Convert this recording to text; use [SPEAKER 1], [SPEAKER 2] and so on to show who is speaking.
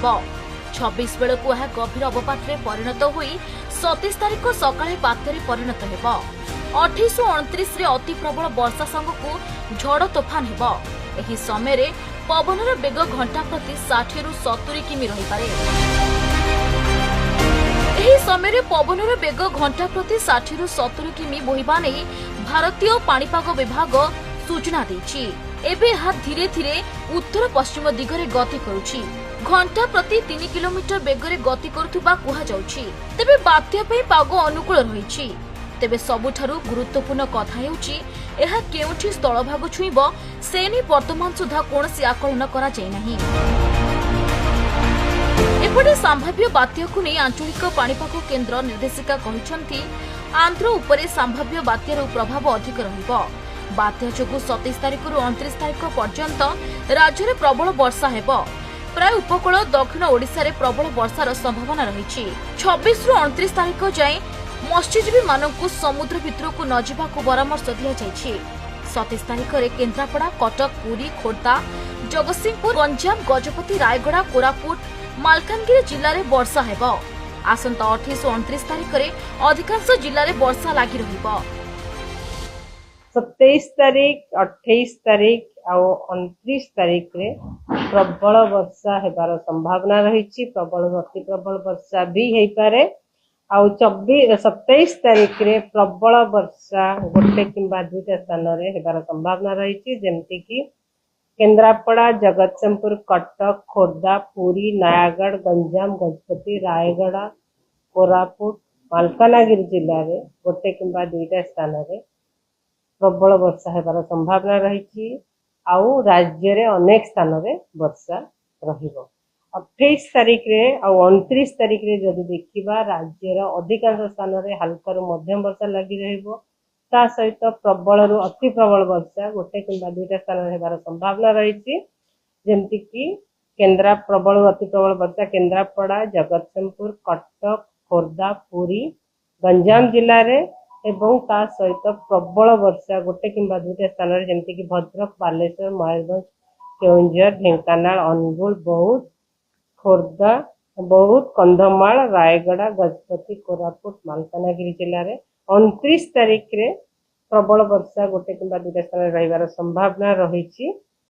[SPEAKER 1] ହେବ। 26 ବେଳକୁ ଏହା ଗଭୀର ଅବପାତରେ ପରିଣତ ହୋଇ 27 ତାରିଖ ସକାଳେ ବାତ୍ୟାରେ ପରିଣତ ହେବ। 28 ଓ 29 ରେ ଅତି ପ୍ରବଳ ବର୍ଷା ସାଙ୍ଗକୁ ଝଡ଼ ତୋଫାନ ହେବ। ଏହି ସମୟରେ ପବନର ବେଗ ଘଣ୍ଟା ପ୍ରତି 60 ରୁ 70 କିମି ରହିପାରେ। ଏହି ସମୟରେ ପବନର ବେଗ ଘଣ୍ଟା ପ୍ରତି 60 ରୁ 70 କିମି ବୋହିବା ନେଇ ଭାରତୀୟ ପାଣିପାଗ ବିଭାଗ ସୂଚନା ଦେଇଛି। ଏବେ ଏହା ଧୀରେ ଧୀରେ ଉତ୍ତର ପଶ୍ଚିମ ଦିଗରେ ଗତି କରୁଛି। ଘଣ୍ଟା ପ୍ରତି 3 କିଲୋମିଟର ବେଗରେ ଗତି କରୁଥିବା କୁହାଯାଉଛି। ତେବେ ବାତ୍ୟା ପାଇଁ ପାଗ ଅନୁକୂଳ ରହିଛି। ତେବେ ସବୁଠାରୁ ଗୁରୁତ୍ୱପୂର୍ଣ୍ଣ କଥା ହେଉଛି ଏହା କେଉଁଠି ସ୍ଥଳଭାଗ ଛୁଇଁବ ସେ ନେଇ ବର୍ତ୍ତମାନ ସୁଦ୍ଧା କୌଣସି ଆକଳନ କରାଯାଇନାହିଁ। ଏପଟେ ସମ୍ଭାବ୍ୟ ବାତ୍ୟାକୁ ନେଇ ଆଞ୍ଚଳିକ ପାଣିପାଗ କେନ୍ଦ୍ର ନିର୍ଦ୍ଦେଶିକା କହିଛନ୍ତି ଆନ୍ଧ୍ର ଉପରେ ସମ୍ଭାବ୍ୟ ବାତ୍ୟାର ପ୍ରଭାବ ଅଧିକ ରହିବ। ବାତ୍ୟା ଯୋଗୁଁ 27 ତାରିଖରୁ 29 ତାରିଖ ପର୍ଯ୍ୟନ୍ତ ରାଜ୍ୟରେ ପ୍ରବଳ ବର୍ଷା ହେବ। ପ୍ରାୟ ଉପକୂଳ ଦକ୍ଷିଣ ଓଡ଼ିଶାରେ ପ୍ରବଳ ବର୍ଷାର ସମ୍ଭାବନା ରହିଛି। 26 ରୁ 29 ତାରିଖ ଯାଏଁ ମତ୍ସ୍ୟଜୀବୀମାନଙ୍କୁ ସମୁଦ୍ର ଭିତରକୁ ନ ଯିବାକୁ ପରାମର୍ଶ ଦିଆଯାଇଛି। 27 ତାରିଖରେ କେନ୍ଦ୍ରାପଡ଼ା, କଟକ, ପୁରୀ, ଖୋର୍ଦ୍ଧା, ଜଗତସିଂହପୁର, ଗଞ୍ଜାମ, ଗଜପତି, ରାୟଗଡ଼ା, କୋରାପୁଟ, ମାଲକାନଗିରି ଜିଲ୍ଲାରେ ବର୍ଷା ହେବ। ଆସନ୍ତା 28 ଓ 29 ତାରିଖରେ ଅଧିକାଂଶ ଜିଲ୍ଲାରେ ବର୍ଷା ଲାଗି ରହିବ।
[SPEAKER 2] 27 तारीख 28 तारीख ଆଉ 29 तारीख रे प्रबल वर्षा हेबार संभावना रही। प्रबल अति प्रबल वर्षा भी हो पारे। आउ 27 तारीख रे प्रबल वर्षा गोटे किंबा दुईटा स्थान रे हेबार संभावना रही, जेमती कि केन्द्रापड़ा, जगतसिंहपुर, कटक, खोर्धा, पुरी, नयागढ़, गंजाम, गजपति, रायगड़ा, कोरापुट, मालकानगिरी जिले में गोटे किंबा दुईटा स्थान रे प्रबल वर्षा हेबार संभावना रही। आउ राज्य रे अनेक स्थान रे वर्षा रहिबो। 28 तारीख रे आउ 29 तारीख रे जदि देखिबा राज्य रे अधिकांश स्थान रे हल्का रु मध्यम वर्षा लगी रहिबो। ता सहित प्रबल रु अति प्रबल वर्षा गोटे किंबा दुईटा स्थान रे हेबार संभावना रही, जेमती कि प्रबल रु अति प्रबल वर्षा केन्द्रापड़ा, जगतसिंहपुर, कटक, खोर्धा, पुरी, गंजाम जिले में एवं ता सहित प्रबल वर्षा गोटे किंबा दुईटा स्थान रे जेमती कि भद्रक, बालेश्वर, मयूरभंज, केउंझर, ढेंकानाल, अनुगुल, बौद्ध, खोर्धा, बौद्ध, कंधमाल, रायगड़ा, गजपति, कोरापुट, मालकानगिरी जिले में 29 तारीख रे प्रबल वर्षा गोटे किंबा दुईटा स्थान रे रहिबार संभावना रही।